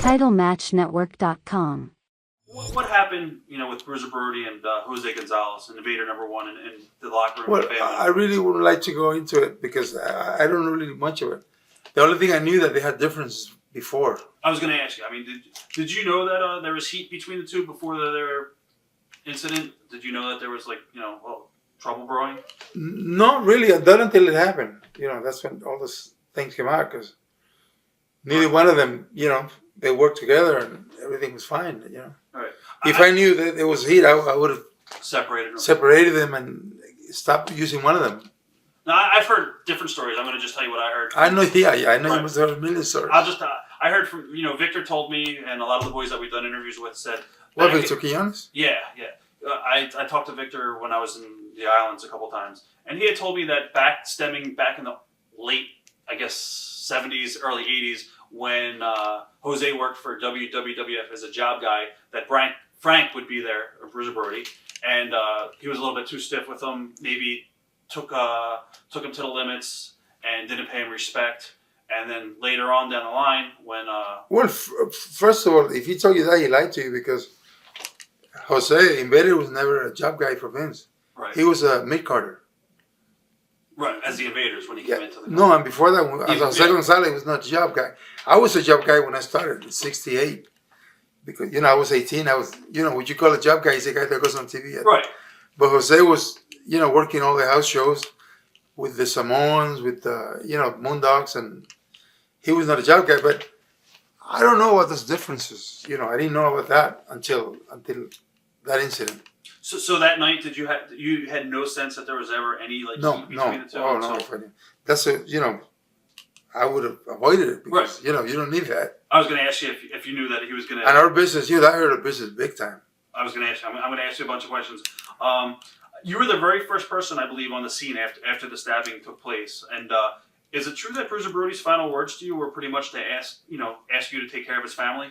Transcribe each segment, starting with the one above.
TitleMatchNetwork.com. What happened, with Bruiser Brody and Jose Gonzalez and Invader #1 and the locker room? Well, I really wouldn't like to go into it because I don't know really much of it. The only thing I knew that they had differences before. I was going to ask you. I mean, did you know that there was heat between the two before their incident? Did you know that there was trouble brewing? Not really. Not until it happened. That's when all those things came out because neither one of them, they worked together and everything was fine. Right. If I knew that there was heat, I would have separated them and stopped using one of them. Now, I've heard different stories. I'm going to just tell you what I heard. I know. Yeah. I know Right. you must have heard a million stories. I heard from Victor told me, and a lot of the boys that we've done interviews with said. What, Victor Quillones? Yeah. I talked to Victor when I was in the islands a couple times, and he had told me that stemming back in the late, I guess, 70s, early 80s, when Jose worked for WWF as a job guy, that Frank would be there, or Bruiser Brody, and he was a little bit too stiff with him. Maybe took him to the limits and didn't pay him respect. And then later on down the line, when well, first of all, if he told you that, he lied to you because Jose Invader was never a job guy for Vince. Right. He was a mid-carder. Right, as the Invaders when he came into the company. No, and before that, as Jose Gonzalez was not a job guy. I was a job guy when I started in '68 because I was 18. I was what you call a job guy is a guy that goes on TV. Right. But Jose was working all the house shows with the Samoans, with the Moondogs, and he was not a job guy. But I don't know what those differences. I didn't know about that until that incident. So that night, you had no sense that there was ever any heat between the two? Oh no, that's I would have avoided it because you don't need that. I was going to ask you if you knew that he was going to. And our business, I heard of business big time. I was going to ask you. I'm going to ask you a bunch of questions. You were the very first person, I believe, on the scene after the stabbing took place. And is it true that Bruiser Brody's final words to you were pretty much to ask you to take care of his family?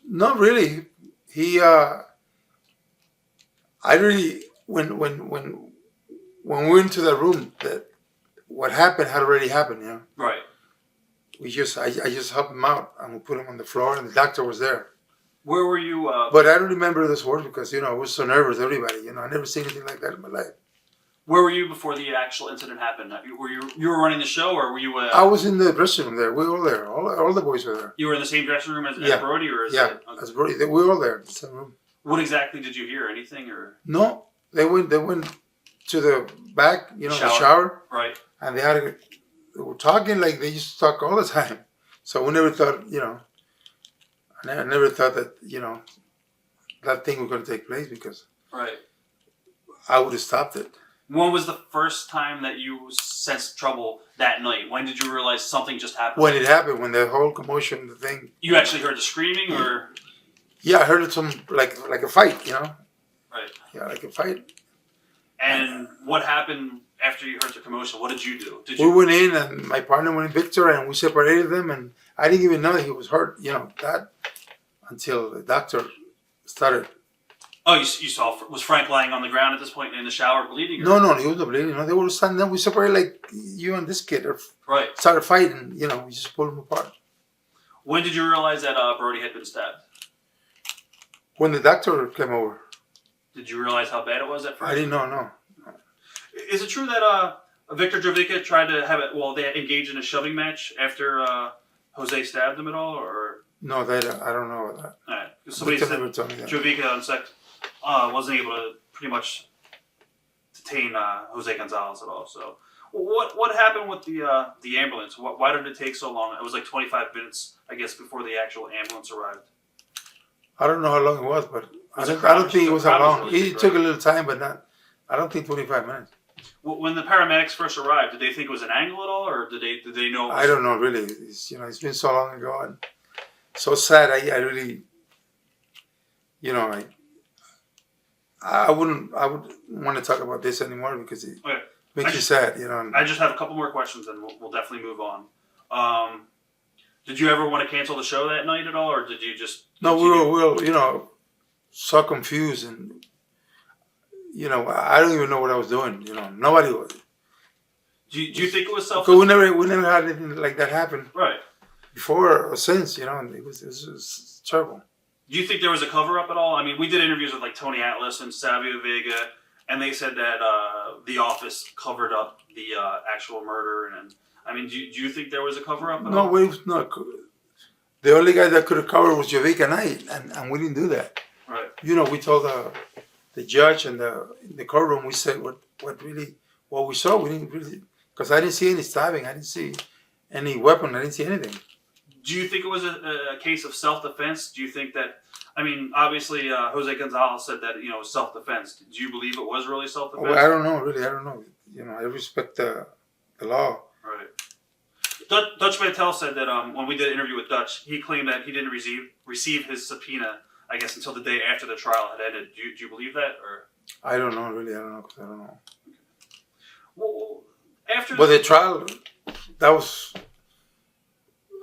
Not really. He, I really when we went into that room, that what happened had already happened. Right. I just helped him out and we put him on the floor, and the doctor was there. Where were you? But I don't remember those words because I was so nervous. Everybody, I never seen anything like that in my life. Where were you before the actual incident happened? Were you running the show, or were you? I was in the dressing room there. We were all there. All the boys were there. You were in the same dressing room as Brody, or as Brody. We were all there in the same room. What exactly did you hear? Anything or? No, they went to the back, the shower. Right. And they were talking like they used to talk all the time. So we never thought, I never thought that, that thing was going to take place because I would have stopped it. When was the first time that you sensed trouble that night? When did you realize something just happened? When it happened, when the whole commotion, the thing. You actually heard the screaming, or? Yeah, I heard it like a fight, Right. Yeah, like a fight. And what happened after you heard the commotion? What did you do? We went in, and my partner went in, Victor, and we separated them, and I didn't even know that he was hurt, that until the doctor started. Oh, you saw, was Frank lying on the ground at this point in the shower bleeding? No, he was not bleeding. No, they were standing there. We separated like you and this kid. Right. Started fighting, we just pulled them apart. When did you realize that Brody had been stabbed? When the doctor came over. Did you realize how bad it was at first? I didn't know, no. Is it true that Victor Jovica tried to have it, they engaged in a shoving match after Jose stabbed him at all, or? No, I don't know about that. All right. Somebody said Jovica on set wasn't able to pretty much detain Jose Gonzalez at all. So, what happened with the ambulance? Why did it take so long? It was like 25 minutes, I guess, before the actual ambulance arrived. I don't know how long it was, but I don't think it was that long. It took a little time, but not. I don't think 25 minutes. When the paramedics first arrived, did they think it was an angle at all, or did they know? I don't know really. It's been so long ago and so sad. I really, I would want to talk about this anymore because it makes you sad. I just have a couple more questions, and we'll definitely move on. Did you ever want to cancel the show that night at all, or did you just? No, we were so confused, and I don't even know what I was doing. Nobody was. Do you think it was self? Because we never had anything like that happen. Right. before or since, and it was terrible. Do you think there was a cover-up at all? I mean, we did interviews with like Tony Atlas and Savio Vega, and they said that the office covered up the actual murder. And I mean, do you think there was a cover-up at all? No, it was not. The only guy that could have covered was Jovic and I, and we didn't do that. Right. We told the judge and in the courtroom, we said what we saw. We didn't really, because I didn't see any stabbing. I didn't see any weapon. I didn't see anything. Do you think it was a case of self-defense? Do you think that, I mean, obviously Jose Gonzalez said that, it was self-defense. Do you believe it was really self-defense? Well, I don't know, really. I don't know. I respect the law. Right. Dutch Mantel said that when we did an interview with Dutch, he claimed that he didn't receive his subpoena, I guess, until the day after the trial had ended. Do you believe that? Or I don't know, really. I don't know, because I don't know. Well, But the trial, that was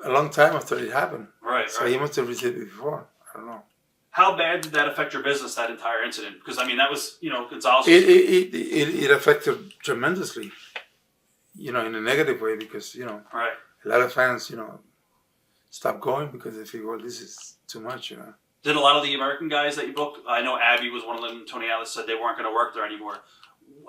a long time after it happened. Right. So he must have received it before. I don't know. How bad did that affect your business, that entire incident? Because, I mean, that was, Gonzalez. It affected tremendously, in a negative way because, right. a lot of fans, stopped going because they figure, well, this is too much, Did a lot of the American guys that you booked, I know Abby was one of them, Tony Atlas said they weren't going to work there anymore.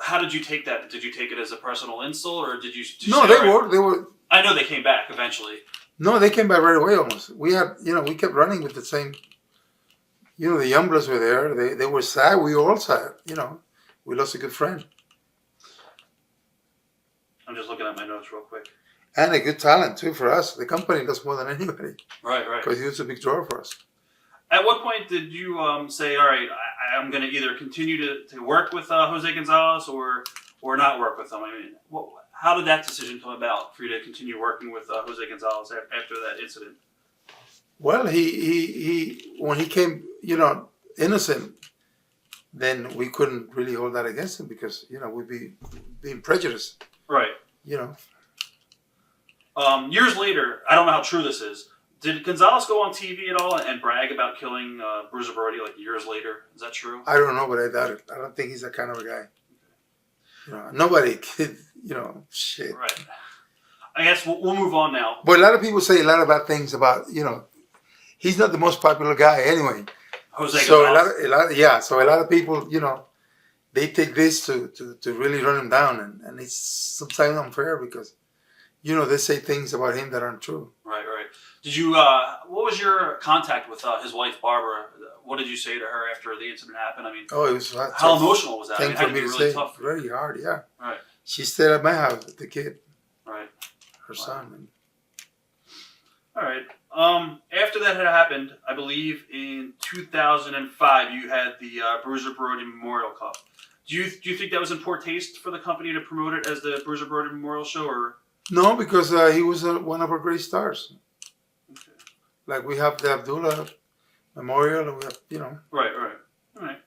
How did you take that? Did you take it as a personal insult, or did you No, they were. I know they came back eventually. No, they came back right away almost. We had, we kept running with the same, the Youngblood were there. They were sad. We were all sad, We lost a good friend. I'm just looking at my notes real quick. And a good talent, too, for us. The company does more than anybody. Right. Because he was a big draw for us. At what point did you say, all right, I'm going to either continue to work with Jose Gonzalez or not work with him? I mean, how did that decision come about for you to continue working with Jose Gonzalez after that incident? Well, he when he came, innocent, then we couldn't really hold that against him because, we'd be being prejudiced. Right. Years later, I don't know how true this is. Did Gonzalez go on TV at all and brag about killing Bruiser Brody like years later? Is that true? I don't know, but I doubt it. I don't think he's that kind of a guy. Nobody could, shit. Right. I guess we'll move on now. But a lot of people say a lot of bad things about, he's not the most popular guy anyway. Jose Gonzalez. So a lot of people, they take this to really run him down, and it's sometimes unfair because, they say things about him that aren't true. Right. Did you? What was your contact with his wife Barbara? What did you say to her after the incident happened? I mean, it was how emotional was that? Thing for me to really say. tough. Very hard, yeah. Right. She stayed at my house with the kid. Right. Her son. All right. After that had happened, I believe in 2005, you had the Bruiser Brody Memorial Cup. Do you think that was in poor taste for the company to promote it as the Bruiser Brody Memorial Show, or? No, because he was one of our great stars. Okay. Like we have the Abdullah Memorial, and we have, Right. All right.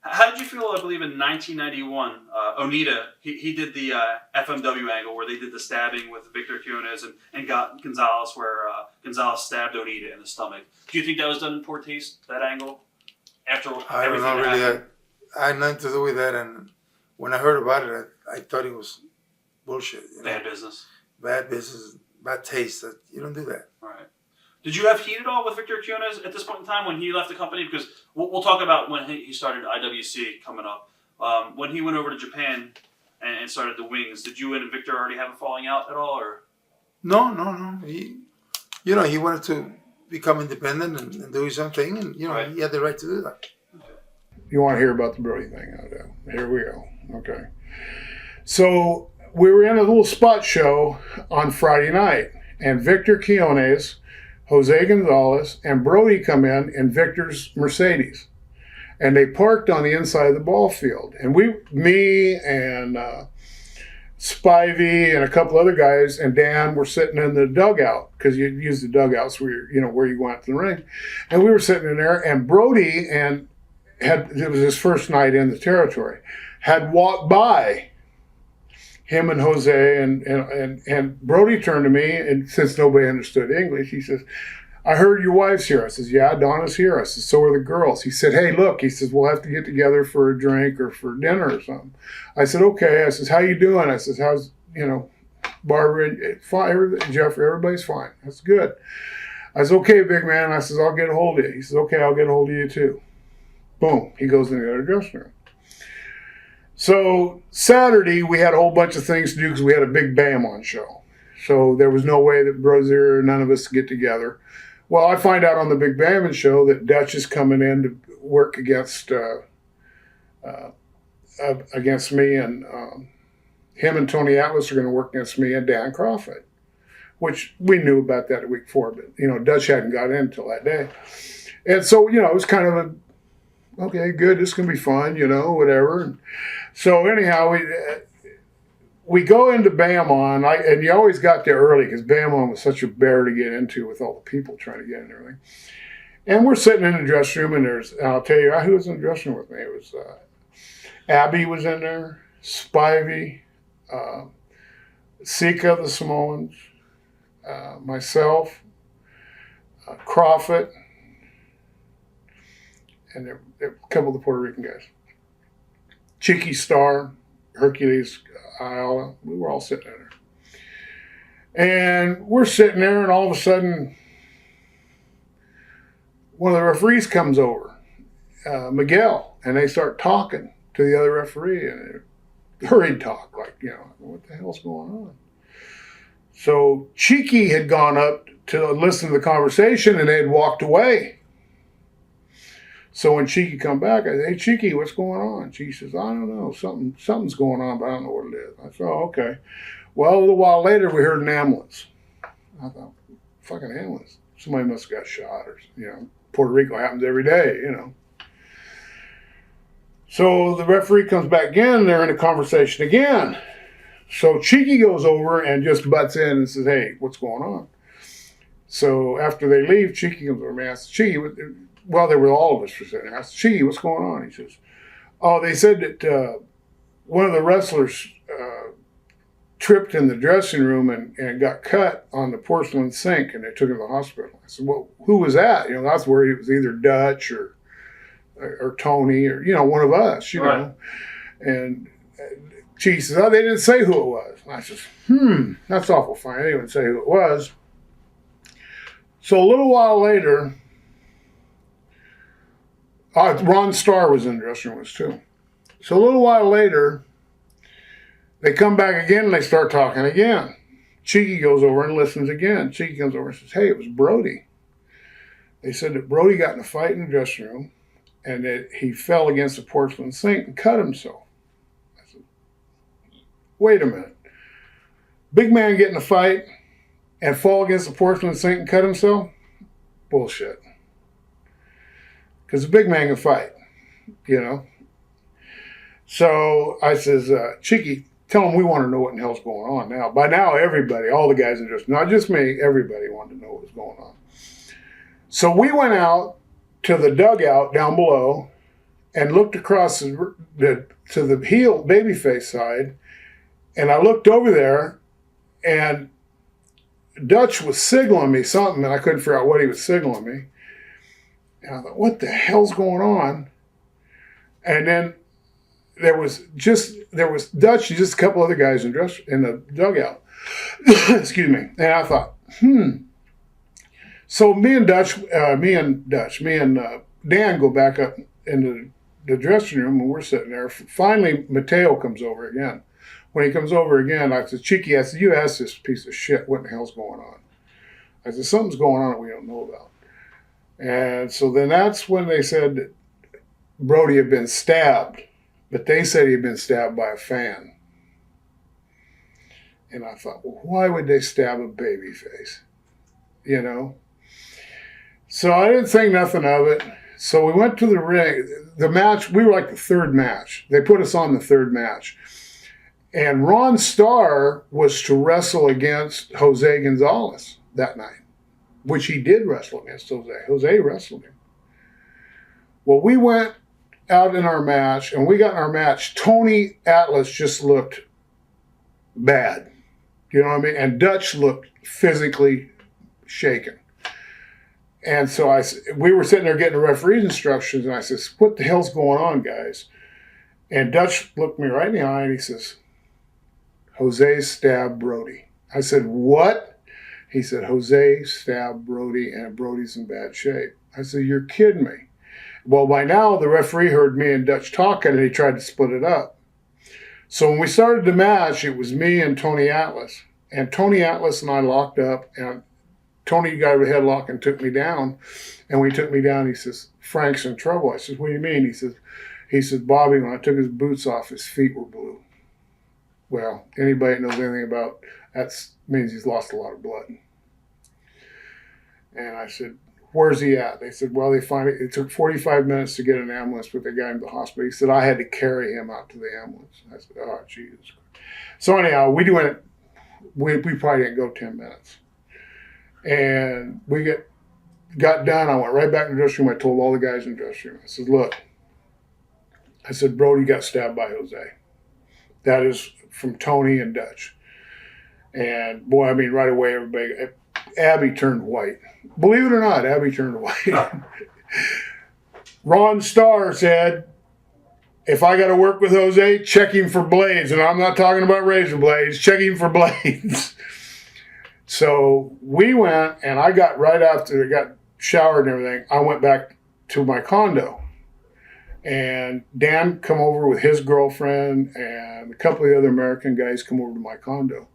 How did you feel, I believe, in 1991, Onita, he did the FMW angle where they did the stabbing with Victor Quinones and got Gonzalez, where Gonzalez stabbed Onita in the stomach. Do you think that was done in poor taste, that angle? After I don't know really. I had nothing to do with that, and when I heard about it, I thought it was bullshit. Bad business. Bad business, bad taste. You don't do that. All right. Did you have heat at all with Victor Quinones at this point in time when he left the company? Because we'll talk about when he started IWC coming up. When he went over to Japan and started the Wings, did you and Victor already have a falling out at all, or? No. He wanted to become independent and do his own thing, and Right. he had the right to do that. You want to hear about the Brody thing? Here we go. Okay. So we were in a little spot show on Friday night, and Victor Quinones, Jose Gonzalez, and Brody come in Victor's Mercedes. And they parked on the inside of the ball field. And me and Spivey and a couple other guys and Dan were sitting in the dugout, because you use the dugouts where you go out to the ring. And we were sitting in there, and Brody it was his first night in the territory, had walked by him and Jose, and Brody turned to me, and since nobody understood English, he says, "I heard your wife's here." I says, "Yeah, Donna's here." I says, "So are the girls." He said, "Hey, look," he says, "we'll have to get together for a drink or for dinner or something." I said, "Okay." I says, "How you doing?" I says, "How's Barbara, fine, Jeffrey, everybody's fine. That's good. I said, okay, big man. I says, I'll get a hold of you. He says, okay, I'll get a hold of you too. Boom. He goes in the other dressing room. So Saturday, we had a whole bunch of things to do because we had a big Bam on show. So there was no way that Bruiser or none of us could get together. Well, I find out on the Big Bam show that Dutch is coming in to work against me, and him and Tony Atlas are going to work against me and Dan Crawford, which we knew about that a week before, but, Dutch hadn't got in until that day. And so, it was kind of okay, good, this can be fun, whatever. And so anyhow, we go into Bam on, and you always got there early because Bam on was such a bear to get into with all the people trying to get in and everything. And we're sitting in the dressing room, and I'll tell you who was in the dressing room with me. It was Abby was in there, Spivey, Sika the Samoans, myself, Crawford, and there were a couple of the Puerto Rican guys. Cheeky Star, Hercules, Ayala, we were all sitting in there. And we're sitting there, and all of a sudden, one of the referees comes over, Miguel, and they start talking to the other referee, and hurried talk, like, what the hell's going on? So Cheeky had gone up to listen to the conversation, and they had walked away. So when Cheeky come back, I said, hey, Cheeky, what's going on? Cheeky says, I don't know, something's going on, but I don't know what it is. I said, oh, okay. Well, a little while later, we heard an ambulance. I thought, fucking ambulance. Somebody must have got shot or, Puerto Rico happens every day, So the referee comes back again, they're in a conversation again. So Cheeky goes over and just butts in and says, hey, what's going on? So after they leave, Cheeky comes over and asks, Cheeky, there were all of us for sitting there. I said, Cheeky, what's going on? He says, oh, they said that one of the wrestlers tripped in the dressing room and got cut on the porcelain sink, and they took him to the hospital. I said, well, who was that? I was worried it was either Dutch or Tony or, one of us, Right. And she says, oh, they didn't say who it was. And I says, that's awful fine. They didn't say who it was. So a little while later, Ron Starr was in the dressing room too. So a little while later, they come back again and they start talking again. Cheeky goes over and listens again. Cheeky comes over and says, hey, it was Brody. They said that Brody got in a fight in the dressing room and that he fell against the porcelain sink and cut himself. I said, wait a minute. Big man get in a fight and fall against the porcelain sink and cut himself? Bullshit. Because the big man can fight, So I says, Cheeky, tell them we want to know what in the hell's going on now. By now, everybody, all the guys in just, not just me, everybody wanted to know what was going on. So we went out to the dugout down below and looked across to the heel babyface side, and I looked over there, and Dutch was signaling me something, and I couldn't figure out what he was signaling me. And I thought, what the hell's going on? And then there was Dutch and just a couple other guys in the dugout. Excuse me. And I thought, So me and Dan go back up into the dressing room, and we're sitting there. Finally, Mateo comes over again. When he comes over again, I said, Cheeky, you asked this piece of shit, what the hell's going on? I said, something's going on that we don't know about. And so then that's when they said that Brody had been stabbed, but they said he had been stabbed by a fan. And I thought, well, why would they stab a babyface? So I didn't think nothing of it. So we went to the ring. The match, we were like the third match. They put us on the third match. And Ron Starr was to wrestle against Jose Gonzalez that night, which he did wrestle against Jose. Jose wrestled him. Well, we went out in our match, and we got in our match. Tony Atlas just looked bad. You know what I mean? And Dutch looked physically shaken. And so we were sitting there getting the referee's instructions, and I says, what the hell's going on, guys? And Dutch looked me right in the eye, and he says, Jose stabbed Brody. I said, what? He said, Jose stabbed Brody and Brody's in bad shape. I said, you're kidding me. Well, by now, the referee heard me and Dutch talking, and he tried to split it up. So when we started the match, it was me and Tony Atlas. And Tony Atlas and I locked up, and Tony got a headlock and took me down. And when he took me down, he says, Frank's in trouble. I said, what do you mean? He says, Bobby, when I took his boots off, his feet were blue. Well, anybody that knows anything about that means he's lost a lot of blood. And I said, where's he at? They said, well, it took 45 minutes to get an ambulance, but they got him to the hospital. He said, I had to carry him out to the ambulance. I said, oh, Jesus Christ. So anyhow, we probably didn't go 10 minutes. And we got done. I went right back in the dressing room. I told all the guys in the dressing room, I said, look, I said, Brody got stabbed by Jose. That is from Tony and Dutch. And boy, I mean, right away, Abby turned white. Believe it or not, Abby turned white. Ron Starr said, if I got to work with Jose, check him for blades. And I'm not talking about razor blades, check him for blades. So we went, and I got right after I got showered and everything, I went back to my condo. And Dan come over with his girlfriend, and a couple of the other American guys come over to my condo.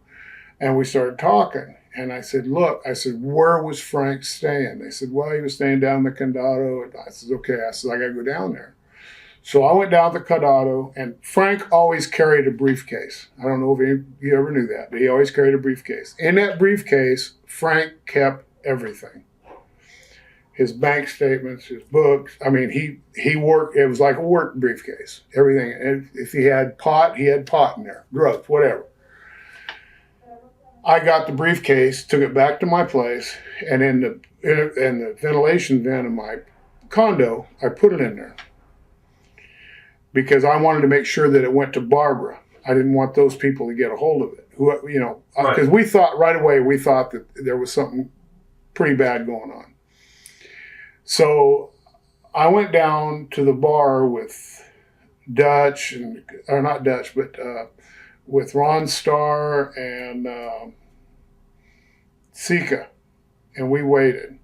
And we started talking. And I said, look, where was Frank staying? They said, well, he was staying down in the Condado. And I said, okay. I said, I got to go down there. So I went down to the Condado, and Frank always carried a briefcase. I don't know if you ever knew that, but he always carried a briefcase. In that briefcase, Frank kept everything. His bank statements, his books. I mean, he worked, it was like a work briefcase. Everything. And if he had pot in there. Drugs, whatever. I got the briefcase, took it back to my place, and in the ventilation vent of my condo, I put it in there. Because I wanted to make sure that it went to Barbara. I didn't want those people to get a hold of it. Because we thought right away, that there was something pretty bad going on. So I went down to the bar with Dutch, with Ron Starr and Sika, and we waited.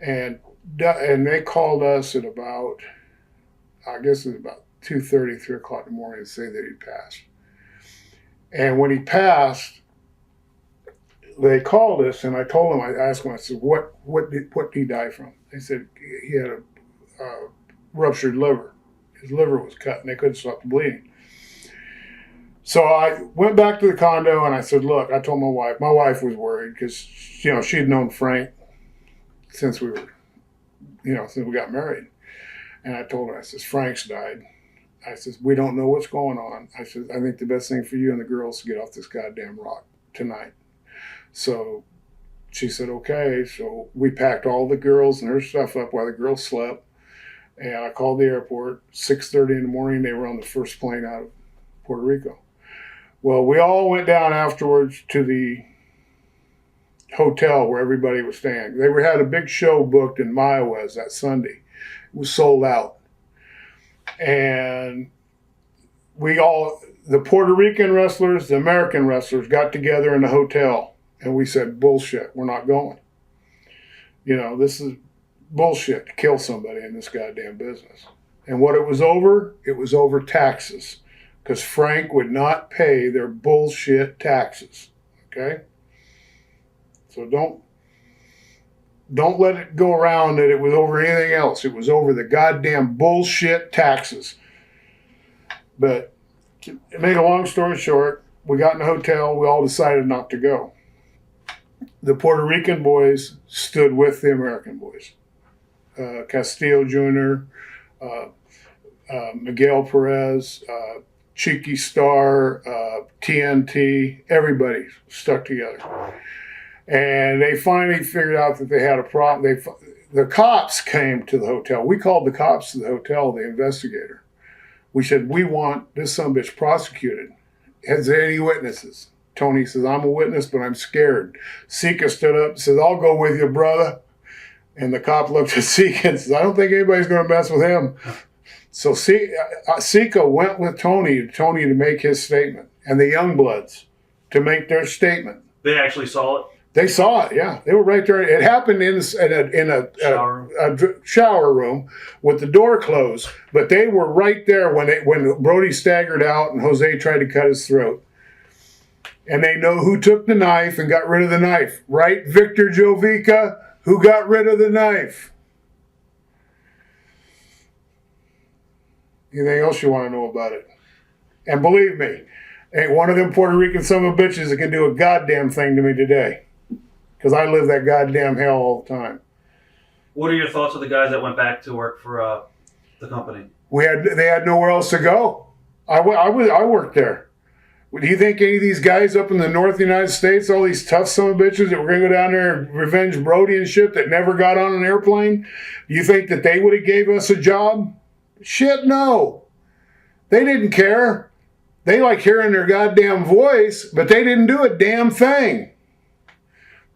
And they called us at about, I guess it was about 2:30, 3 o'clock in the morning to say that he passed. And when he passed, they called us, and I told them, I asked them, I said, what did he die from? They said he had a ruptured liver. His liver was cut, and they couldn't stop the bleeding. So I went back to the condo, and I said, look, I told my wife. My wife was worried because, she'd known Frank since we got married. And I told her, I said, Frank's died. I said, we don't know what's going on. I said, I think the best thing for you and the girls is to get off this goddamn rock tonight. So she said, okay. So we packed all the girls and her stuff up while the girls slept. And I called the airport. 6:30 in the morning, they were on the first plane out of Puerto Rico. Well, we all went down afterwards to the hotel where everybody was staying. They had a big show booked in Mayahuez that Sunday. It was sold out. And the Puerto Rican wrestlers, the American wrestlers got together in the hotel, and we said, bullshit, we're not going. This is bullshit to kill somebody in this goddamn business. And what it was over taxes, because Frank would not pay their bullshit taxes, okay? So don't let it go around that it was over anything else. It was over the goddamn bullshit taxes. But to make a long story short, we got in the hotel. We all decided not to go. The Puerto Rican boys stood with the American boys. Castillo Jr., Miguel Perez, Cheeky Star, TNT, everybody stuck together. And they finally figured out that they had a problem. The cops came to the hotel. We called the cops to the hotel, the investigator. We said, we want this sumbitch prosecuted. Has there any witnesses? Tony says, I'm a witness, but I'm scared. Sika stood up and says, I'll go with you, brother. And the cop looked at Sika and says, I don't think anybody's going to mess with him. So Sika went with Tony to make his statement, and the Youngbloods to make their statement. They actually saw it. They saw it. Yeah, they were right there. It happened in a shower room with the door closed, but they were right there when Brody staggered out and Jose tried to cut his throat. And they know who took the knife and got rid of the knife, right? Victor Jovica, who got rid of the knife. Anything else you want to know about it? And believe me, ain't one of them Puerto Rican son of a bitches that can do a goddamn thing to me today. Because I live that goddamn hell all the time. What are your thoughts of the guys that went back to work for the company? They had nowhere else to go. I worked there. Do you think any of these guys up in the north of the United States, all these tough son of bitches that were going to go down there and revenge Brody and shit that never got on an airplane, do you think that they would have gave us a job? Shit, no. They didn't care. They like hearing their goddamn voice, but they didn't do a damn thing.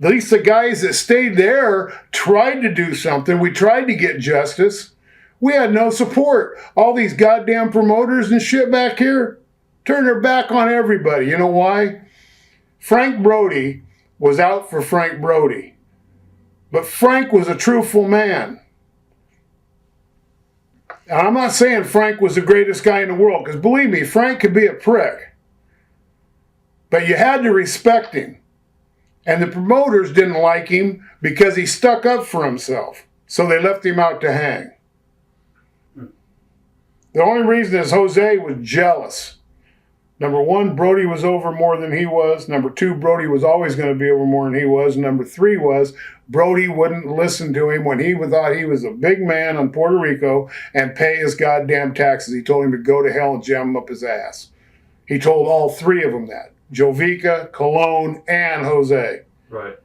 At least the guys that stayed there tried to do something. We tried to get justice. We had no support. All these goddamn promoters and shit back here turned their back on everybody. You know why? Frank Brody was out for Frank Brody. But Frank was a truthful man. And I'm not saying Frank was the greatest guy in the world, because believe me, Frank could be a prick. But you had to respect him. And the promoters didn't like him because he stuck up for himself. So they left him out to hang. The only reason is Jose was jealous. Number one, Brody was over more than he was. Number two, Brody was always going to be over more than he was. Number three was Brody wouldn't listen to him when he thought he was a big man on Puerto Rico and pay his goddamn taxes. He told him to go to hell and jam him up his ass. He told all three of them that. Jovica, Colon, and Jose. Right.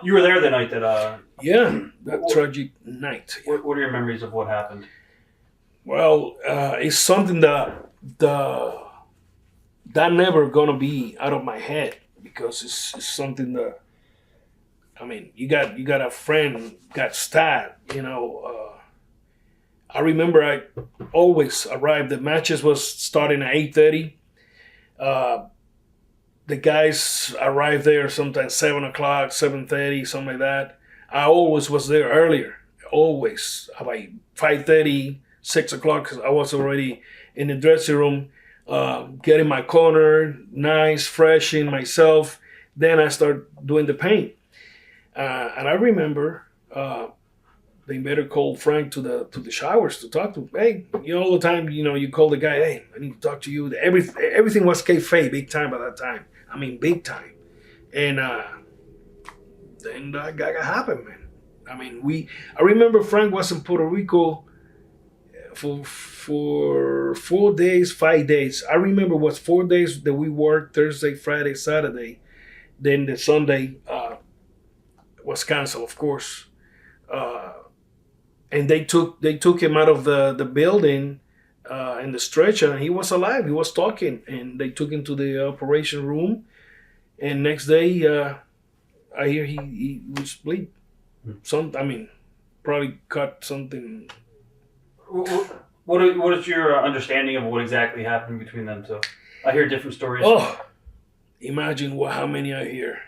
You were there the night that... that tragic night. What are your memories of what happened? Well, it's something that never gonna be out of my head, because it's something that, I mean, you got a friend got stabbed, you know. I remember I always arrived. The matches was starting at 8:30. The guys arrived there sometimes 7 o'clock, 7:30, something like that. I always was there earlier, always about 5:30, 6 o'clock, because I was already in the dressing room, getting my corner, nice, fresh in myself. Then I start doing the paint. And I remember the invader called Frank to the showers to talk to him. Hey, all the time, you call the guy, hey, I need to talk to you. Everything was kayfabe big time by that time. I mean, big time. And then that happened, man. I mean, I remember Frank was in Puerto Rico for 4 days, 5 days. I remember it was 4 days that we worked, Thursday, Friday, Saturday. Then the Sunday was canceled, of course. And they took him out of the building in the stretcher, and he was alive. He was talking, and they took him to the operation room. And next day, I hear he was bleed. Probably cut something. What is your understanding of what exactly happened between them two? I hear different stories. Oh, imagine how many I hear.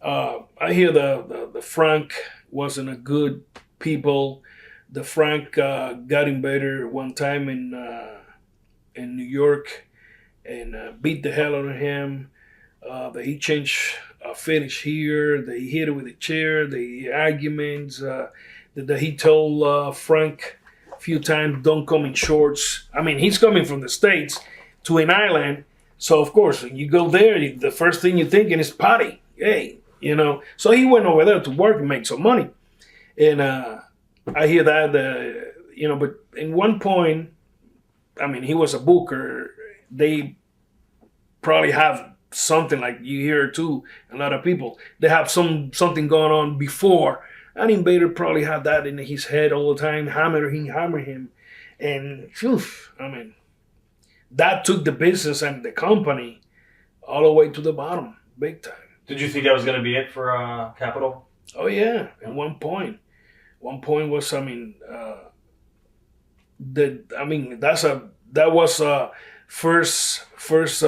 I hear the Frank wasn't a good people. The Frank got him better one time in New York and beat the hell out of him. That he changed finish here. That he hit it with a chair. The arguments. That he told Frank a few times, don't come in shorts. I mean, he's coming from the States to an island. So, of course, when you go there, the first thing you're thinking is potty. Hey, So he went over there to work and make some money. And I hear that, but in one point, I mean, he was a booker. They probably have something like you hear too, a lot of people. They have something going on before. An invader probably had that in his head all the time, hammer him. And, that took the business and the company all the way to the bottom, big time. Did you think that was going to be it for Capital? Oh, yeah, at one point. One point was, that was first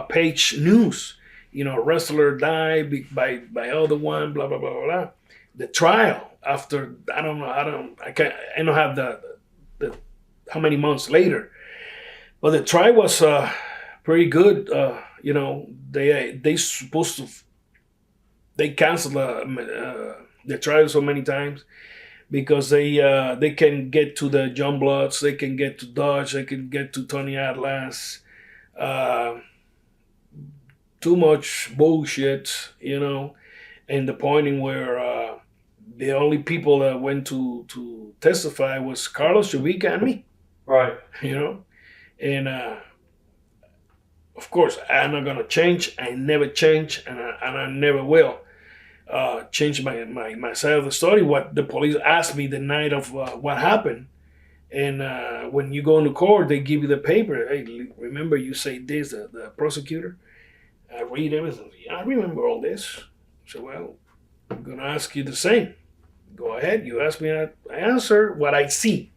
page news. a wrestler died by other one, blah blah blah blah blah. The trial after I don't have the how many months later, but the trial was pretty good. They canceled the trial so many times because they can get to the John Bloods, they can get to Dodge, they can get to Tony Atlas. Too much bullshit, and the point in where the only people that went to testify was Carlos, Jovica, and me. Right. And of course, I'm not gonna change. I never change, and I never will change my side of the story. What the police asked me the night of what happened, and when you go into court, they give you the paper. Hey, remember you say this, the prosecutor. I read everything. I remember all this. So, well, I'm gonna ask you the same. Go ahead. You ask me, I answer what I see.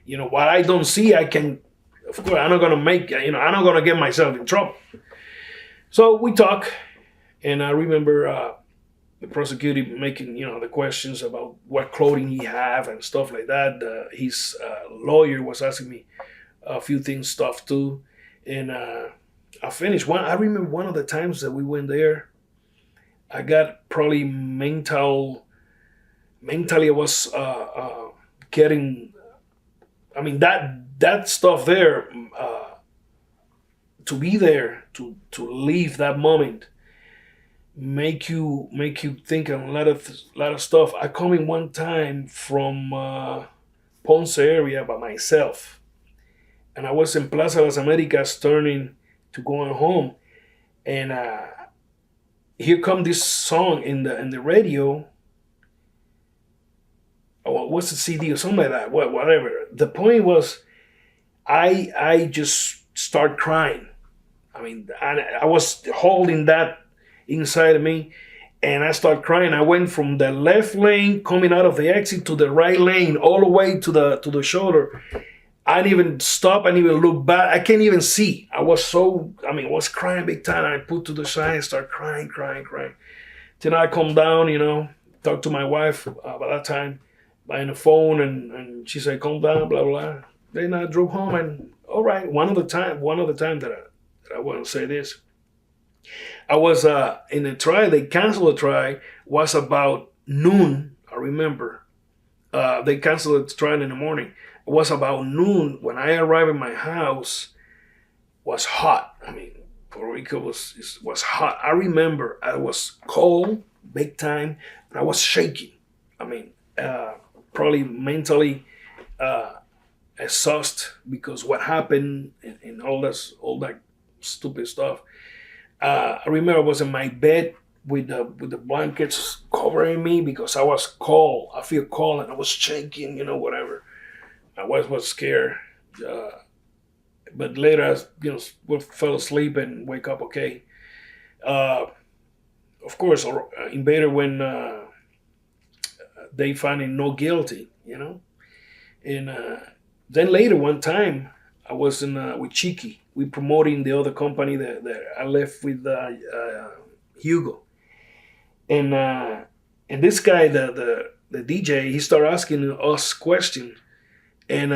What I don't see, I can. Of course, I'm not gonna I'm not gonna get myself in trouble. So we talk, and I remember the prosecutor making, the questions about what clothing he have and stuff like that. His lawyer was asking me a few stuff too, and I finished one. I remember one of the times that we went there. I got probably mentally I was getting. I mean that stuff there. To be there, to leave that moment, make you think a lot of stuff. I come in one time from Ponce area by myself, and I was in Plaza Las Americas turning to going home, and here come this song in the radio. Oh, what's the CD or something like that? Whatever. The point was, I just start crying. I mean, I was holding that inside of me, and I start crying. I went from the left lane coming out of the exit to the right lane, all the way to the shoulder. I didn't even stop. I didn't even look back. I can't even see. I was crying big time. I put to the side and start crying. Then I come down, talk to my wife by that time by the phone, and she said, calm down, blah, blah. Then I drove home, and all right, one of the time that I want to say this. I was in a trial. They canceled the trial. Was about noon. I remember. They canceled the trial in the morning. It was about noon when I arrived at my house. Was hot. I mean, Puerto Rico was hot. I remember I was cold, big time, and I was shaking. I mean, probably mentally exhausted because what happened and all that stupid stuff. I remember I was in my bed with the blankets covering me because I was cold. I feel cold and I was shaking, whatever. I was scared. But later I fell asleep and wake up okay. Of course, Invader when they found him no guilty, And then later one time I was with Chiqui. We promoting the other company that I left with Hugo, and this guy, the DJ, he started asking us questions, and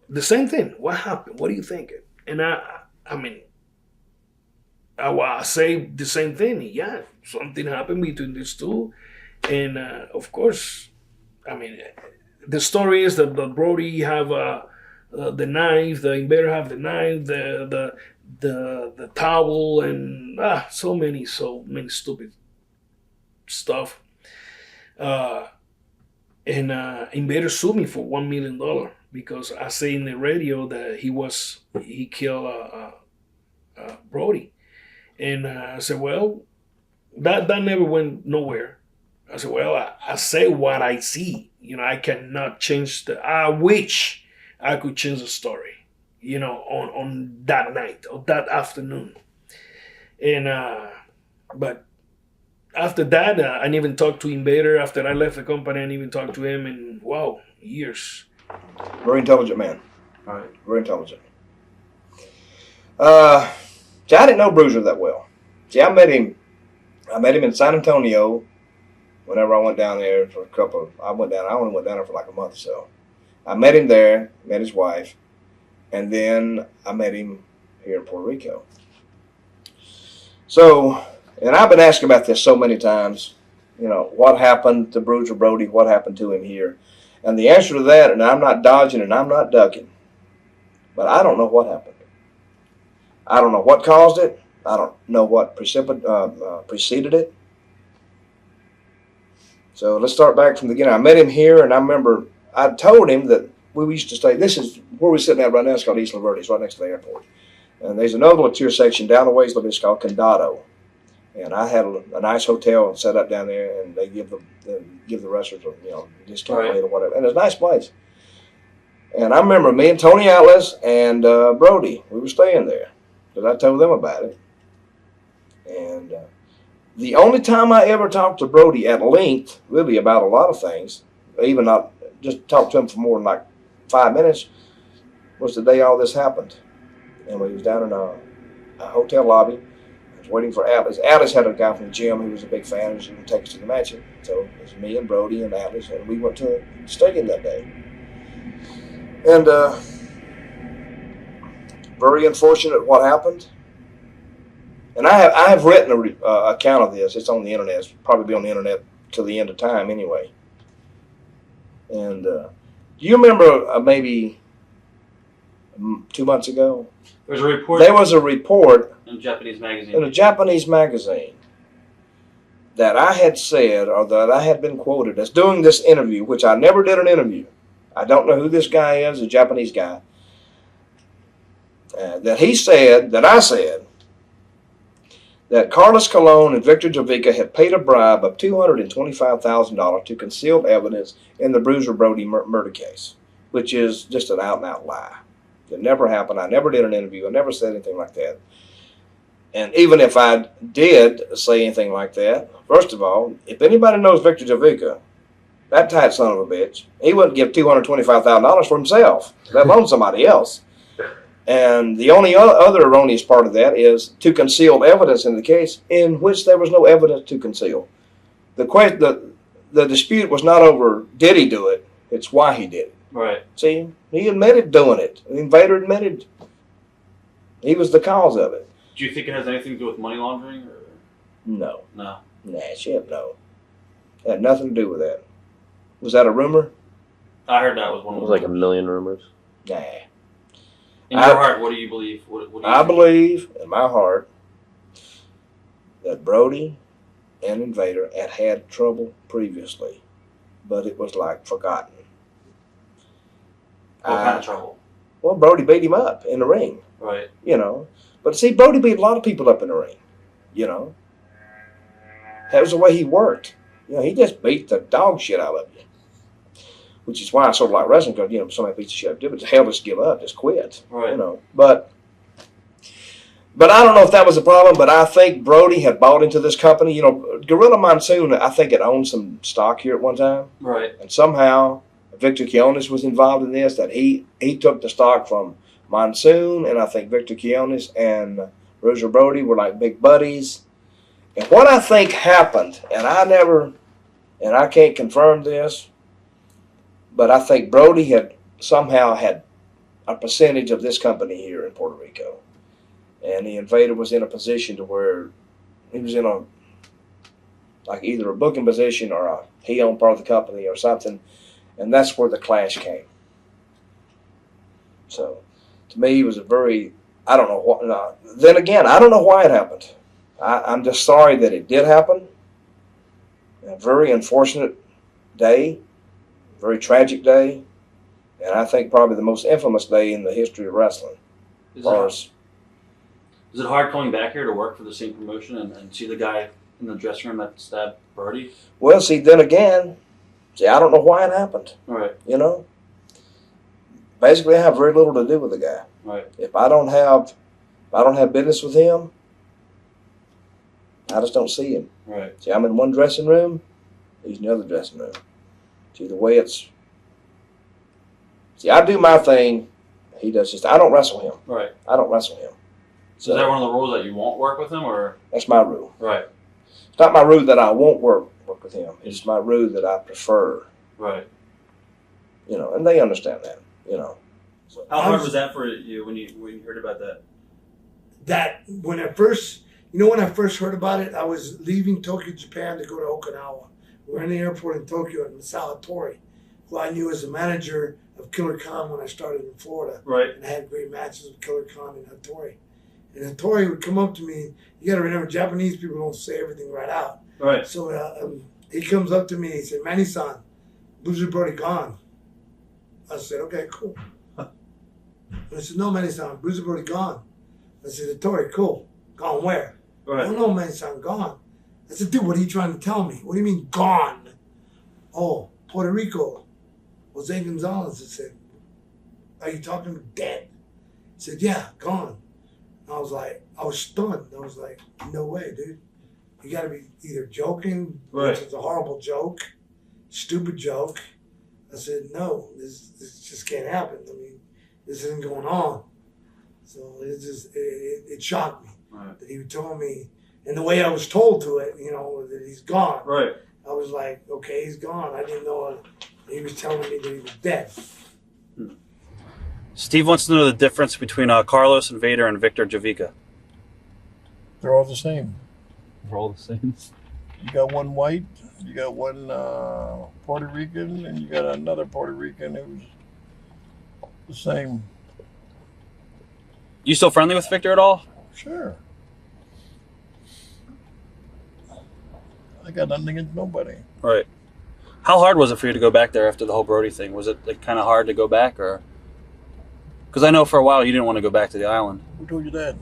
the same thing. What happened? What do you think? And I say the same thing. Yeah, something happened between these two, and of course, the story is that Brody have the knife, the invader have the knife, the towel, and so many stupid stuff. And invader sued me for $1 million because I say in the radio that he killed Brody, and I said, well, that never went nowhere. I said, well, I say what I see. I cannot change I wish I could change the story, on that night or that afternoon. And but after that, I didn't even talk to Invader. After I left the company, I didn't even talk to him in, years. Very intelligent man. All right. Very intelligent. See, I didn't know Bruiser that well. See, I met him I met him in San Antonio. Whenever I went down there for I only went down there for like a month or so. I met him there, met his wife, and then I met him here in Puerto Rico. So, and I've been asked about this so many times, what happened to Bruiser Brody, what happened to him here? And the answer to that, and I'm not dodging and I'm not ducking, but I don't know what happened. I don't know what caused it. I don't know what preceded it. So let's start back from the beginning. I met him here, and I remember I told him that we used to stay. This is where we're sitting at right now. It's called East La Verde. It's right next to the airport. And there's another little tour section down the ways a little bit. It's called Condado. And I had a nice hotel set up down there, and they give the restaurants a discount rate or whatever. And it's a nice place. And I remember me and Tony Atlas and Brody, we were staying there because I told them about it. And the only time I ever talked to Brody at length, really about a lot of things, even not just talked to him for more than like 5 minutes, was the day all this happened. And we was down in a hotel lobby. I was waiting for Atlas. Atlas had a guy from the gym who was a big fan. He was going to take us to the match. So it was me and Brody and Atlas, and we went to the stadium that day. And very unfortunate what happened. And I have written an account of this. It's on the internet. It's probably be on the internet till the end of time anyway. And do you remember maybe 2 months ago? There was a report in a Japanese magazine. In a Japanese magazine that I had said, or that I had been quoted as doing this interview, which I never did an interview. I don't know who this guy is, a Japanese guy. That I said, that Carlos Colon and Victor Jovica had paid a bribe of $225,000 to conceal evidence in the Bruiser Brody murder case, which is just an out-and-out lie. It never happened. I never did an interview. I never said anything like that. And even if I did say anything like that, first of all, if anybody knows Victor Jovica, that tight son of a bitch, he wouldn't give $225,000 for himself, let alone somebody else. And the only other erroneous part of that is to conceal evidence in the case in which there was no evidence to conceal. The dispute was not over did he do it, it's why he did it. Right. See, he admitted doing it. The invader admitted he was the cause of it. Do you think it has anything to do with money laundering? Or? No. No. Nah, shit, no. It had nothing to do with that. Was that a rumor? I heard that was one of It them. was like a million rumors. Nah. In your heart, what do you believe? What do you I think? believe in my heart that Brody and Invader had trouble previously, but it was like forgotten. What kind of trouble? Well, Brody beat him up in the ring, Right. But see, Brody beat a lot of people up in the ring, That was the way he worked. He just beat the dog shit out of you. Which is why I sort of like wrestling, because, somebody beats the shit out of you, but hell, just give up, just quit, Right. But I don't know if that was a problem, but I think Brody had bought into this company. Gorilla Monsoon, I think, had owned some stock here at one time. Right. And somehow Victor Quiones was involved in this, that he took the stock from Monsoon, and I think Victor Quiones and Bruiser Brody were like big buddies. And what I think happened, and I can't confirm this, but I think Brody had somehow had a percentage of this company here in Puerto Rico. And the Invader was in a position to where he was in either a booking position or he owned part of the company or something. And that's where the clash came. So, to me, it was I don't know what. Then again, I don't know why it happened. I'm just sorry that it did happen. A very unfortunate day, very tragic day, and I think probably the most infamous day in the history of wrestling. Is it hard coming back here to work for the same promotion and see the guy in the dressing room that stabbed Brody? Well, then again, I don't know why it happened. Right. Basically, I have very little to do with the guy. Right. If I don't have business with him, I just don't see him. Right. See, I'm in one dressing room, he's in the other dressing room. See, the way I do my thing, he does I don't wrestle him. Right. I don't wrestle him. So is that one of the rules that you won't work with him, or? That's my rule. Right. It's not my rule that I won't work with him. It's my rule that I prefer. Right. You know, and they understand that. You know. How hard was that for you when you heard about that? That when I first heard about it, I was leaving Tokyo, Japan to go to Okinawa. We were in the airport in Tokyo at Masao Hattori, who I knew as a manager of Killer Khan when I started in Florida. Right. And I had great matches with Killer Khan and Hattori. And Hattori would come up to me. You got to remember, Japanese people don't say everything right out. Right. So he comes up to me and he said, Manny-san, Bruiser Brody gone. I said, okay, cool. And I said, no, Manny-san, Bruiser Brody gone. I said, Hattori, cool. Gone where? Right. Oh, no, Manny-san, gone. I said, dude, what are you trying to tell me? What do you mean gone? Oh, Puerto Rico. Jose Gonzalez. I said, are you talking dead? He said, yeah, gone. I was stunned. I was like, no way, dude. You got to be either joking, Right. which is a horrible joke, stupid joke. I said, no, this just can't happen. I mean, this isn't going on. So it shocked me Right. that he told me, and the way I was told to it, you know, that he's gone. Right. I was like, okay, he's gone. I didn't know he was telling me that he was dead. Steve wants to know the difference between Calos and Vader and Victor Javica. They're all the same. We're all the same. You got one white, you got one Puerto Rican, and you got another Puerto Rican who's the same. You still friendly with Victor at all? Sure. I got nothing against nobody. Right. How hard was it for you to go back there after the whole Brody thing? Was it like, kind of hard to go back, or? Because I know for a while you didn't want to go back to the island. Who told you that?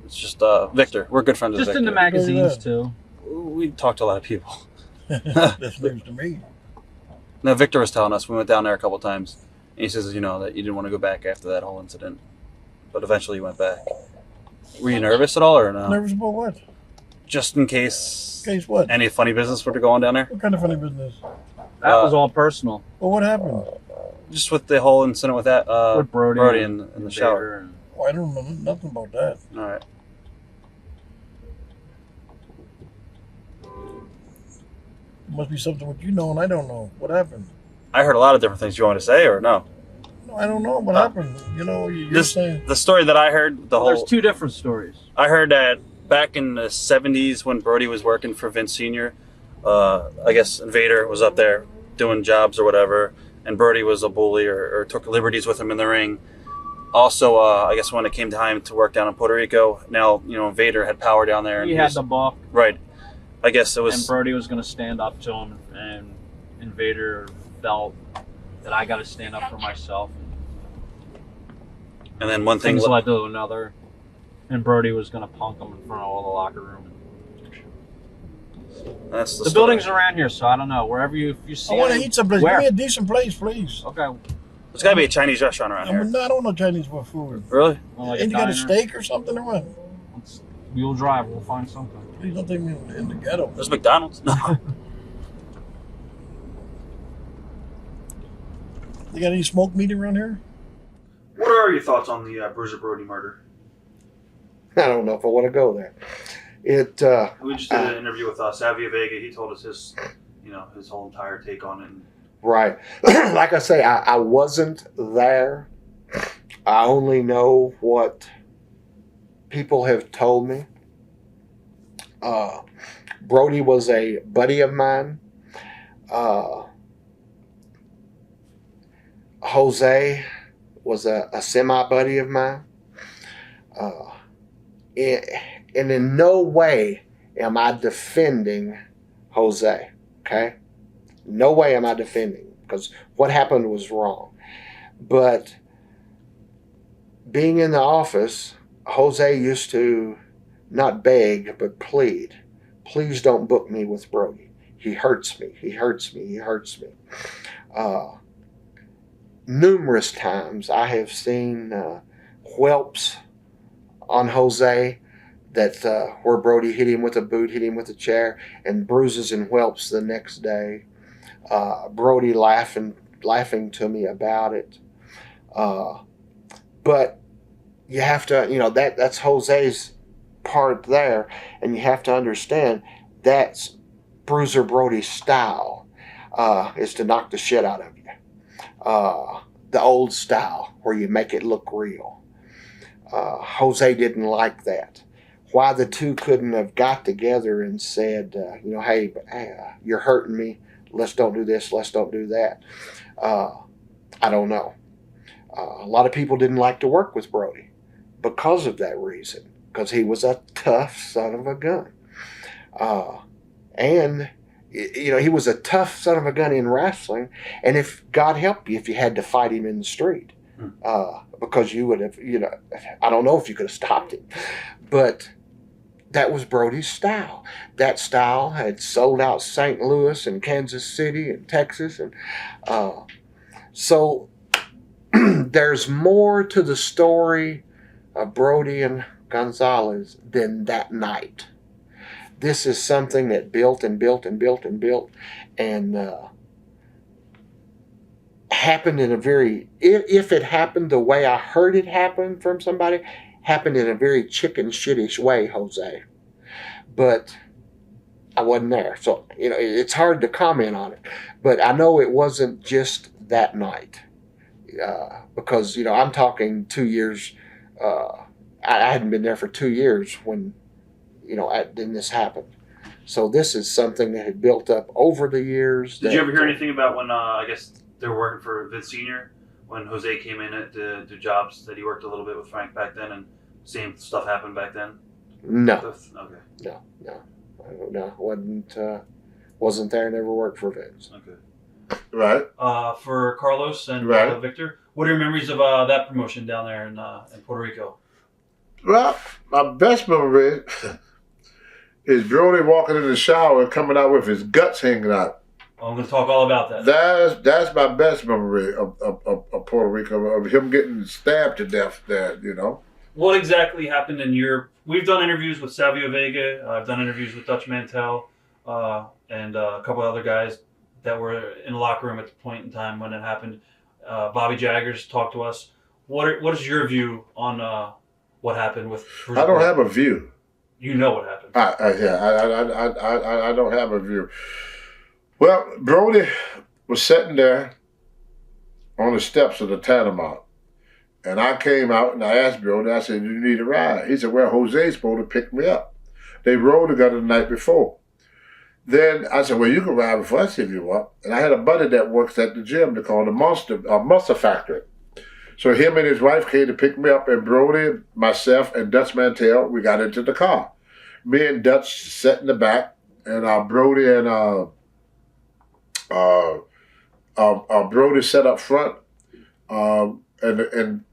It's just Victor. We're good friends with Just Victor. in the magazines too. We talked to a lot of people. That's news to me. No, Victor was telling us. We went down there a couple times. And he says, you know, that you didn't want to go back after that whole incident. But eventually you went back. Were you nervous at all, or no? Nervous about what? Just in case Case what? any funny business were to go on down there? What kind of funny business? That was all personal. Well, what happened? Just with the whole incident with that With Brody, in the shower. And Oh, I don't know nothing about that. All right. Must be something what you know and I don't know. What happened? I heard a lot of different things. You want to say, or no? No, I don't know what happened. You know, you're saying. The story that I heard, there's two different stories. I heard that back in the 70s when Brody was working for Vince Sr., I guess Vader was up there doing jobs or whatever, and Brody was a bully or took liberties with him in the ring. Also, I guess when it came time to work down in Puerto Rico, now, you know, Vader had power down there. And He had the buck. Right. I guess it was... And Brody was going to stand up to him, and Vader felt that I got to stand up for myself. And then one thing... Things led to another, and Brody was going to punk him in front of all the locker room. That's the buildings around here, so I don't know. Wherever if you see I want to any- eat someplace. Where? Give me a decent place, please. Okay. There's got to be a Chinese restaurant around here. I don't want no Chinese food. Really? Well, like Ain't you got a diner. steak or something or what? We'll drive. We'll find something. Please don't take me in the ghetto. There's McDonald's. No. You got any smoked meat around here? What are your thoughts on the Bruiser Brody murder? I don't know if I want to go there. We just did an interview with Savio Vega. He told us his whole entire take on it. Right. Like I say, I wasn't there. I only know what people have told me. Brody was a buddy of mine. Jose was a semi-buddy of mine. And in no way am I defending Jose, okay? No way am I defending, because what happened was wrong. But being in the office, Jose used to not beg, but plead. Please don't book me with Brody. He hurts me. He hurts me. He hurts me. Numerous times I have seen whelps on Jose that where Brody hit him with a boot, hit him with a chair, and bruises and whelps the next day. Brody laughing to me about it. But you have to, that's Jose's part there, and you have to understand that's Bruiser Brody's style, is to knock the shit out of you. The old style where you make it look real. Jose didn't like that. Why the two couldn't have got together and said, hey, you're hurting me. Let's don't do this. Let's don't do that. I don't know. A lot of people didn't like to work with Brody because of that reason, because he was a tough son of a gun. And he was a tough son of a gun in wrestling. And if God help you, if you had to fight him in the street, because you would have, I don't know if you could have stopped him, but that was Brody's style. That style had sold out St. Louis and Kansas City and Texas. And so there's more to the story of Brody and Gonzalez than that night. This is something that built and built and built and built and happened in a very, if it happened the way I heard it happen from somebody, happened in a very chicken shittish way, Jose. But I wasn't there. So, it's hard to comment on it. But I know it wasn't just that night. Because, I'm talking 2 years. I hadn't been there for 2 years when, then this happened. So this is something that had built up over the years. Did you ever hear anything about when, I guess, they were working for Vince Sr., when Jose came in to do jobs that he worked a little bit with Frank back then, and same stuff happened back then? No. Okay. No. Wasn't there, never worked for Vince. Okay. Right. For Carlos and Right. Victor, what are your memories of that promotion down there in Puerto Rico? Well, my best memory is Brody walking in the shower and coming out with his guts hanging out. Oh, I'm going to talk all about that. That's my best memory of Puerto Rico, of him getting stabbed to death there, What exactly happened in your... We've done interviews with Savio Vega. I've done interviews with Dutch Mantel and a couple other guys that were in the locker room at the point in time when it happened. Bobby Jaggers talked to us. What is your view on what happened with... I don't have a view. You know what happened. I don't have a view. Well, Brody was sitting there on the steps of the Tanamount. And I came out and I asked Brody, I said, you need a ride? He said, well, Jose's supposed to pick me up. They rode together the night before. Then I said, well, you can ride before I see if you want. And I had a buddy that works at the gym. They call the Monster Factory. So him and his wife came to pick me up, and Brody, myself, and Dutch Mantel, we got into the car. Me and Dutch sat in the back, and Brody and Brody sat up front, and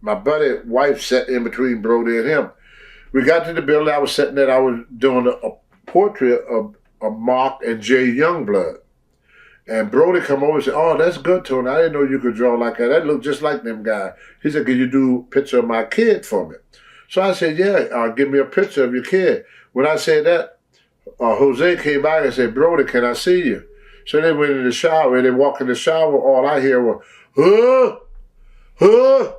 my buddy wife sat in between Brody and him. We got to the building. I was sitting there. I was doing a portrait of Mark and Jay Youngblood. And Brody come over and said, oh, that's good, Tony. I didn't know you could draw like that. That looked just like them guys. He said, can you do a picture of my kid for me? So I said, yeah, give me a picture of your kid. When I said that, Jose came by and said, Brody, can I see you? So they went in the shower. They walked in the shower. All I hear was, huh.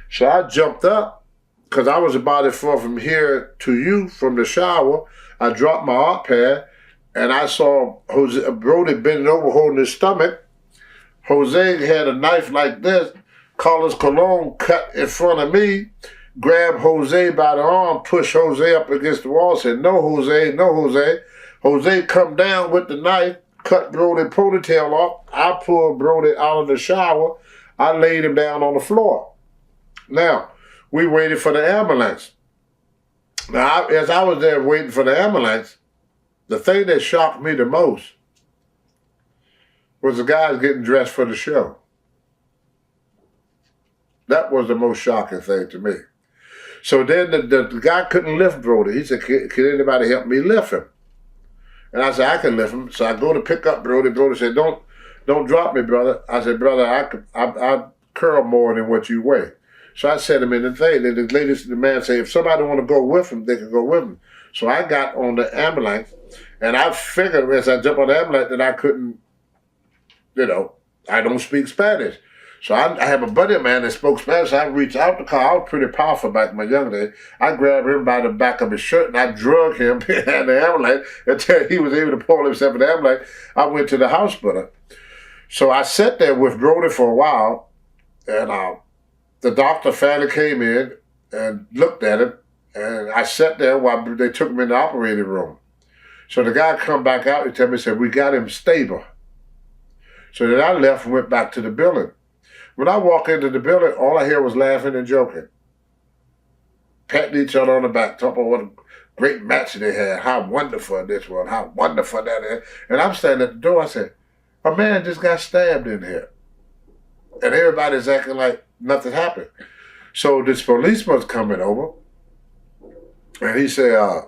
So I jumped up because I was about as far from here to you from the shower. I dropped my art pad. And I saw Brody bending over holding his stomach. Jose had a knife like this. Carlos Colon cut in front of me, grabbed Jose by the arm, pushed Jose up against the wall, said, no, Jose, no, Jose. Jose come down with the knife, cut Brody's ponytail off. I pulled Brody out of the shower. I laid him down on the floor. Now, we waited for the ambulance. Now, as I was there waiting for the ambulance, the thing that shocked me the most was the guys getting dressed for the show. That was the most shocking thing to me. So then the guy couldn't lift Brody. He said, can anybody help me lift him? And I said, I can lift him. So I go to pick up Brody. Brody said, don't drop me, brother. I said, brother, I curl more than what you weigh. So I set him in the thing. And the man said, if somebody want to go with him, they can go with him. So I got on the ambulance, and I figured as I jumped on the ambulance that I couldn't, I don't speak Spanish. So I have a buddy of mine that spoke Spanish. I reached out the car. I was pretty powerful back in my young days. I grabbed him by the back of his shirt and I drug him behind the ambulance until he was able to pull himself in the ambulance. I went to the hospital. So I sat there with Brody for a while, and the doctor finally came in and looked at him, and I sat there while they took him in the operating room. So the guy come back out and tell me, said, we got him stable. So then I left and went back to the building. When I walked into the building, all I hear was laughing and joking. Patting each other on the back, talking about what a great match they had, how wonderful this was, how wonderful that is. And I'm standing at the door, I said, a man just got stabbed in here. And everybody's acting like nothing happened. So this policeman's coming over, and he said,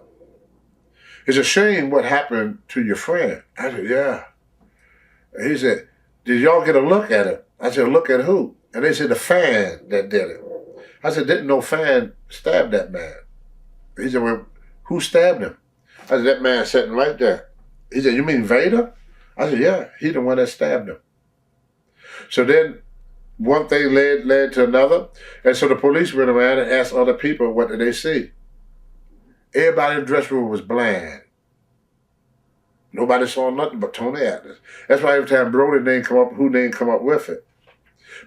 it's a shame what happened to your friend. I said, yeah. And he said, did y'all get a look at it? I said, look at who? And they said, the fan that did it. I said, didn't no fan stab that man? He said, well, who stabbed him? I said, that man sitting right there. He said, you mean Vader? I said, yeah, he the one that stabbed him. So then one thing led to another. And so the police went around and asked other people, what did they see? Everybody in the dressing room was bland. Nobody saw nothing but Tony Atlas. That's why every time Brody name come up, who name come up with it?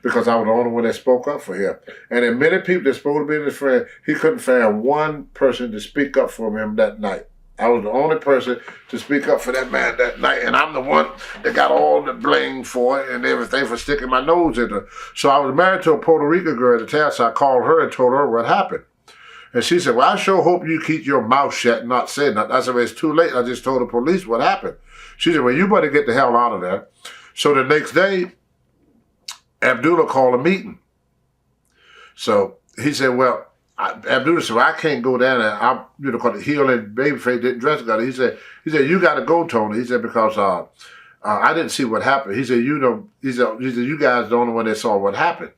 Because I was the only one that spoke up for him. And in many people that spoke to be his friend, he couldn't find one person to speak up for him that night. I was the only person to speak up for that man that night, and I'm the one that got all the blame for it and everything for sticking my nose in it. So I was married to a Puerto Rico girl at the time, so I called her and told her what happened. And she said, well, I sure hope you keep your mouth shut and not say nothing. I said, well, it's too late. I just told the police what happened. She said, well, you better get the hell out of there. So the next day, Abdullah called a meeting. So he said, well, Abdullah said, well, I can't go down there. I'm, because the heel and babyface didn't dress together. He said, you got to go, Tony. He said, because I didn't see what happened. He said, he said, you guys the only one that saw what happened.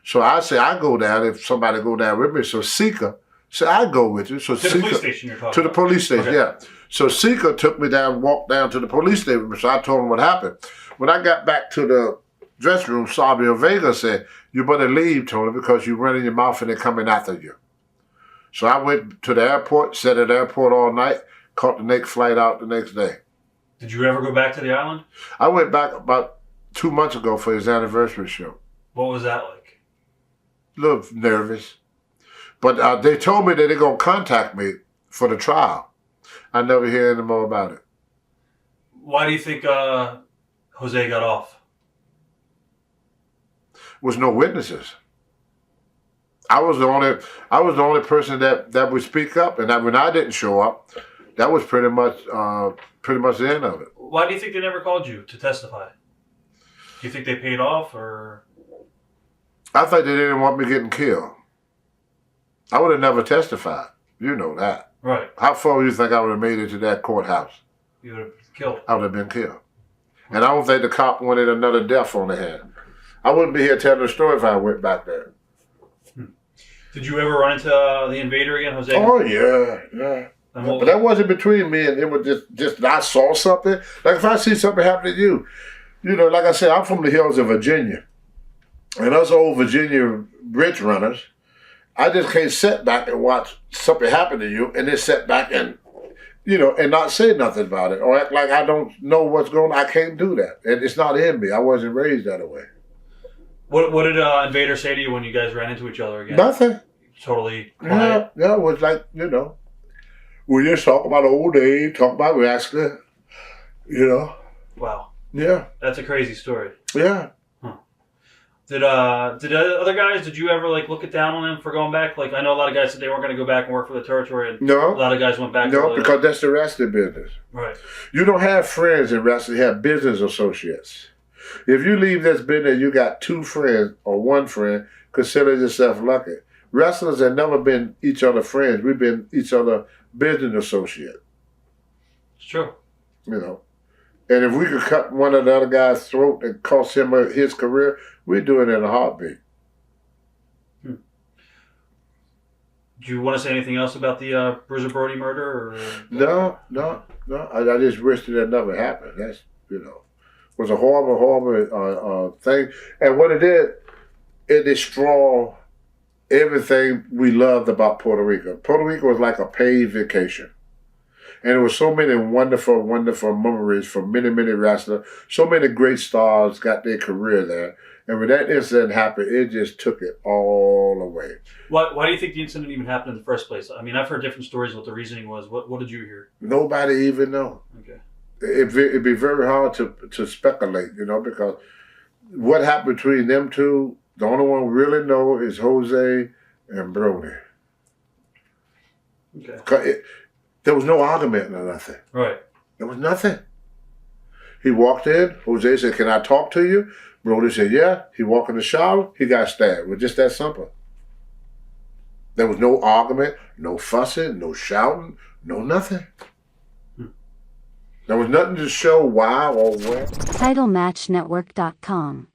So I said, I go down if somebody go down with me. So Sika said, I go with you. So To the police station you're talking To the about. police station, Okay. yeah. So Sika took me down, walked down to the police station. So I told him what happened. When I got back to the dressing room, Savio Vega said, you better leave, Tony, because you're running your mouth and they're coming after you. So I went to the airport, sat at the airport all night, caught the next flight out the next day. Did you ever go back to the island? I went back about 2 months ago for his anniversary show. What was that like? A little nervous. But they told me that they're going to contact me for the trial. I never hear any more about it. Why do you think Jose got off? Was no witnesses. I was the only person that would speak up, and that when I didn't show up, that was pretty much the end of it. Why do you think they never called you to testify? Do you think they paid off, or? I think they didn't want me getting killed. I would have never testified. You know that. Right. How far do you think I would have made it to that courthouse? You would have killed. I would have been killed. And I don't think the cop wanted another death on the hand. I wouldn't be here telling the story if I went back there. Did you ever run into the invader again, Jose? Oh, yeah. And what But that wasn't between me and it was just I saw something. Like if I see something happen to you, like I said, I'm from the hills of Virginia. And us old Virginia bridge runners, I just can't sit back and watch something happen to you and then sit back and, and not say nothing about it or act like I don't know what's going on. I can't do that. And it's not in me. I wasn't raised that way. What did Invader say to you when you guys ran into each other again? Nothing. Totally quiet. Yeah, it was like, we just talk about old days, talk about wrestling, Wow. Yeah. That's a crazy story. Yeah. Huh. Did other guys, did you ever look it down on them for going back? I know a lot of guys said they weren't going to go back and work for the territory, and No. a lot of guys went back. No, because that's the wrestling business. Right. You don't have friends in wrestling, you have business associates. If you leave this business, you got 2 friends or 1 friend, consider yourself lucky. Wrestlers have never been each other friends. We've been each other business associates. It's true. And if we could cut one of the other guy's throat and cost him his career, we'd do it in a heartbeat. Do you want to say anything else about the Bruiser Brody murder? Or? No. I just wish that it never happened. That's, it was a horrible, horrible thing. And what it did, it destroyed everything we loved about Puerto Rico. Puerto Rico was like a paid vacation. And there were so many wonderful, wonderful memories for many, many wrestlers. So many great stars got their career there. And when that incident happened, it just took it all away. Why do you think the incident even happened in the first place? I mean, I've heard different stories what the reasoning was. What did you hear? Nobody even know. Okay. It'd be very hard to speculate, you know, because what happened between them two, the only one we really know is Jose and Brody. Okay. There was no argument or nothing. Right. There was nothing. He walked in. Jose said, "Can I talk to you?" Brody said, "Yeah." He walked in the shower. He got stabbed. It was just that simple. There was no argument, no fussing, no shouting, no nothing. There was nothing to show why or when. TitleMatchNetwork.com